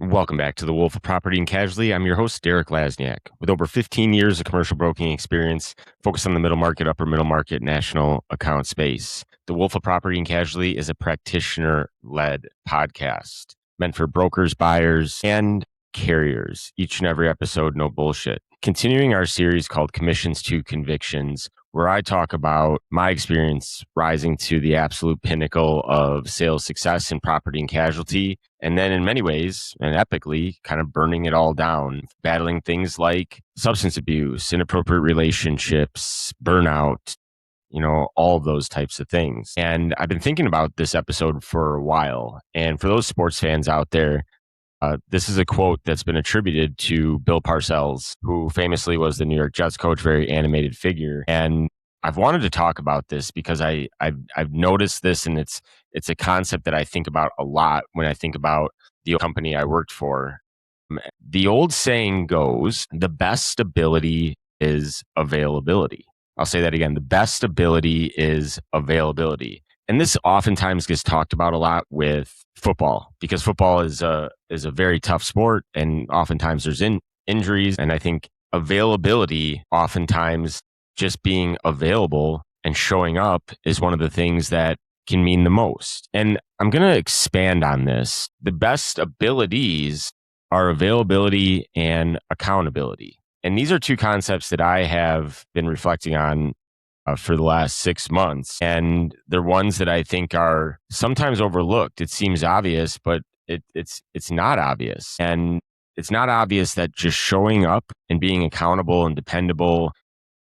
Welcome back to the Wolf of Property and Casualty. I'm your host, Derek Lasniak. With over 15 years of commercial broking experience, focused on the middle market, upper middle market, national account space. The Wolf of Property and Casualty is a practitioner-led podcast meant for brokers, buyers, and carriers. Each and every episode, no bullshit. Continuing our series called Commissions to Convictions, where I talk about my experience rising to the absolute pinnacle of sales success in property and casualty. And then in many ways, and epically, kind of burning it all down, battling things like substance abuse, inappropriate relationships, burnout, all of those types of things. And I've been thinking about this episode for a while. And for those sports fans out there, this is a quote that's been attributed to Bill Parcells, who famously was the New York Jets coach, very animated figure. And I've wanted to talk about this because I've noticed this, and it's a concept that I think about a lot when I think about the company I worked for. The old saying goes, the best ability is availability. I'll say that again. The best ability is availability. And this oftentimes gets talked about a lot with football, because football is a very tough sport, and oftentimes there's injuries. And I think availability, oftentimes just being available and showing up, is one of the things that can mean the most. And I'm going to expand on this. The best abilities are availability and accountability. And these are two concepts that I have been reflecting on for the last 6 months. And they're ones that I think are sometimes overlooked. It seems obvious, but it's not obvious. And it's not obvious that just showing up and being accountable and dependable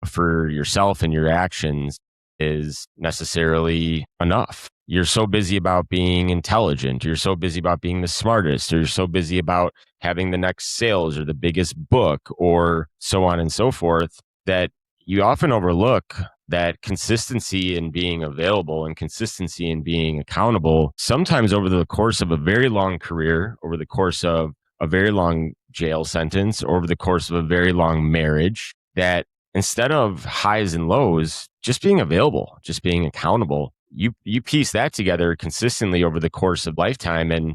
for yourself and your actions is necessarily enough. You're so busy about being intelligent. You're so busy about being the smartest. Or you're so busy about having the next sales or the biggest book or so on and so forth, that you often overlook that consistency in being available and consistency in being accountable, sometimes over the course of a very long career, over the course of a very long jail sentence, or over the course of a very long marriage, that instead of highs and lows, just being available, just being accountable, you piece that together consistently over the course of lifetime, and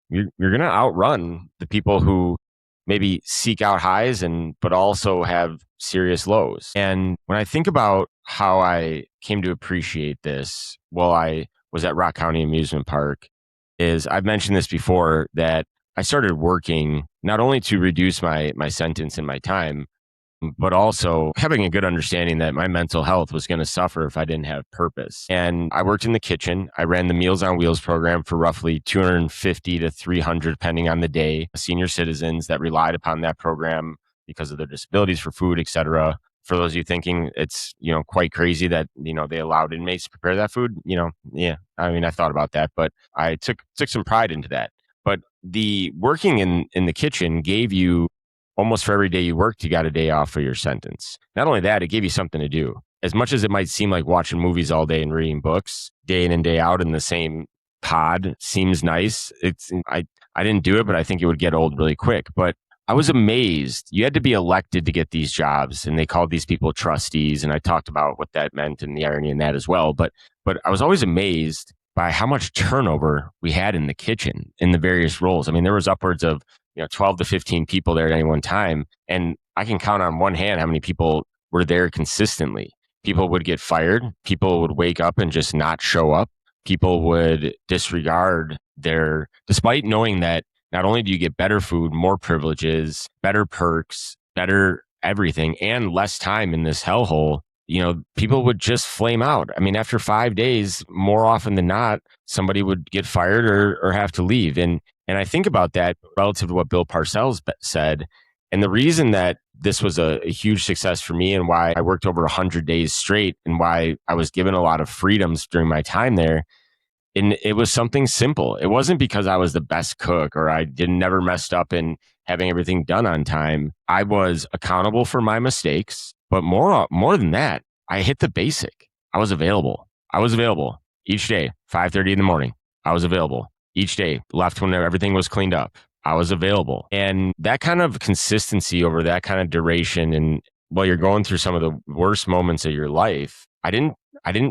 you're going to outrun the people who maybe seek out highs but also have serious lows. And when I think about how I came to appreciate this while I was at Rock County Amusement Park, is I've mentioned this before, that I started working not only to reduce my sentence and my time, but also having a good understanding that my mental health was going to suffer if I didn't have purpose. And I worked in the kitchen. I ran the Meals on Wheels program for roughly 250 to 300, depending on the day, senior citizens that relied upon that program because of their disabilities for food, et cetera. For those of you thinking it's, quite crazy that, they allowed inmates to prepare that food, yeah, I thought about that, but I took some pride into that. But the working in the kitchen gave you, almost for every day you worked, you got a day off for your sentence. Not only that, it gave you something to do. As much as it might seem like watching movies all day and reading books day in and day out in the same pod seems nice. I didn't do it, but I think it would get old really quick. But I was amazed. You had to be elected to get these jobs, and they called these people trustees. And I talked about what that meant and the irony in that as well. But I was always amazed by how much turnover we had in the kitchen in the various roles. There was upwards of 12 to 15 people there at any one time. And I can count on one hand how many people were there consistently. People would get fired. People would wake up and just not show up. People would disregard despite knowing that not only do you get better food, more privileges, better perks, better everything, and less time in this hellhole, people would just flame out. After 5 days, more often than not, somebody would get fired or have to leave. And I think about that relative to what Bill Parcells said. And the reason that this was a huge success for me, and why I worked over 100 days straight, and why I was given a lot of freedoms during my time there, and it was something simple. It wasn't because I was the best cook or I never messed up in having everything done on time. I was accountable for my mistakes, but more than that, I hit the basic. I was available. Each day, 5:30 in the morning. I was available each day. Left when everything was cleaned up. I was available. And that kind of consistency over that kind of duration, and while you're going through some of the worst moments of your life, I didn't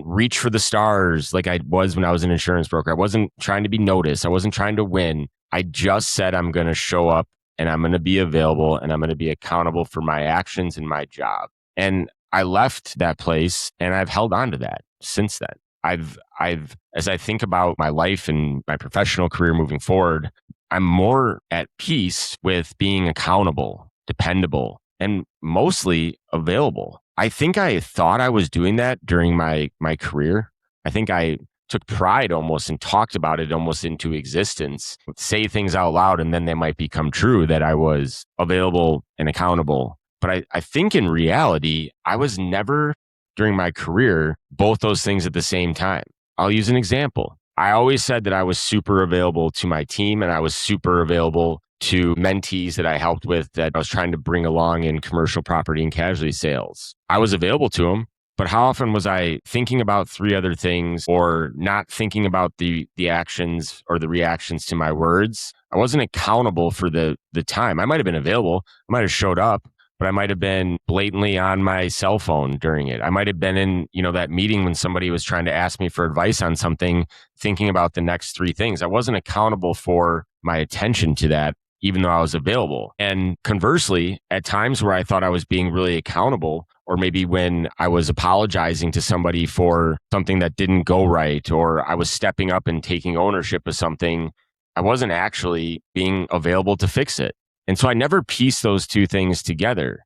reach for the stars like I was when I was an insurance broker. I wasn't trying to be noticed. I wasn't trying to win. I just said I'm going to show up and I'm going to be available and I'm going to be accountable for my actions and my job. And I left that place and I've held on to that since then. As I think about my life and my professional career moving forward, I'm more at peace with being accountable, dependable, and mostly available. I think I thought I was doing that during my career. I think I took pride almost and talked about it almost into existence, say things out loud, and then they might become true that I was available and accountable. But I think in reality, I was never during my career both those things at the same time. I'll use an example. I always said that I was super available to my team and I was super available to mentees that I helped with that I was trying to bring along in commercial property and casualty sales. I was available to them, but how often was I thinking about three other things or not thinking about the actions or the reactions to my words? I wasn't accountable for the time. I might have been available. I might have showed up, but I might have been blatantly on my cell phone during it. I might have been in, that meeting when somebody was trying to ask me for advice on something, thinking about the next three things. I wasn't accountable for my attention to that, even though I was available. And conversely, at times where I thought I was being really accountable, or maybe when I was apologizing to somebody for something that didn't go right, or I was stepping up and taking ownership of something, I wasn't actually being available to fix it. And so I never pieced those two things together.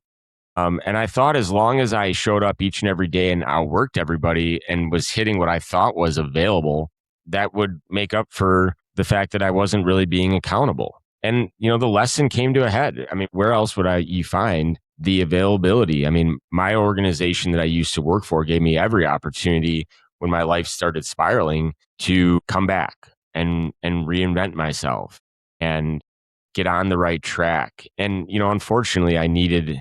And I thought as long as I showed up each and every day and outworked everybody and was hitting what I thought was available, that would make up for the fact that I wasn't really being accountable. And, the lesson came to a head. I mean, where else would you find the availability? I mean, my organization that I used to work for gave me every opportunity when my life started spiraling to come back and reinvent myself and get on the right track. And, unfortunately,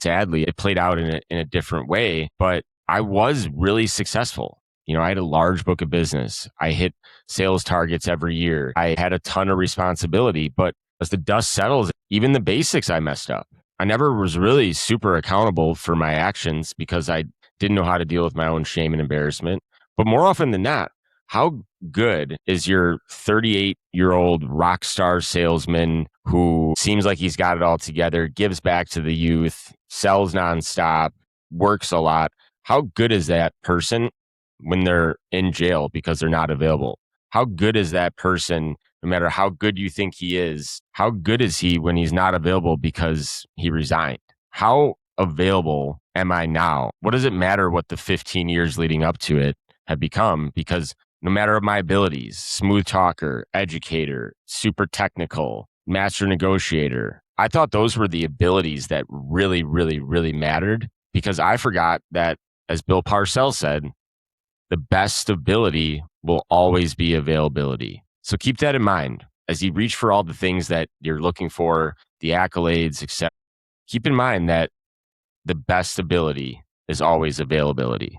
sadly, it played out in a different way, but I was really successful. I had a large book of business. I hit sales targets every year. I had a ton of responsibility, but as the dust settles, even the basics I messed up. I never was really super accountable for my actions because I didn't know how to deal with my own shame and embarrassment. But more often than not, how good is your 38-year-old rock star salesman who seems like he's got it all together, gives back to the youth, sells nonstop, works a lot? How good is that person when they're in jail because they're not available? How good is that person, no matter how good you think he is? How good is he when he's not available because he resigned? How available am I now? What does it matter what the 15 years leading up to it have become? Because no matter my abilities, smooth talker, educator, super technical, master negotiator, I thought those were the abilities that really, really, really mattered, because I forgot that, as Bill Parcells said, the best ability will always be availability. So keep that in mind as you reach for all the things that you're looking for, the accolades, etc. Keep in mind that the best ability is always availability.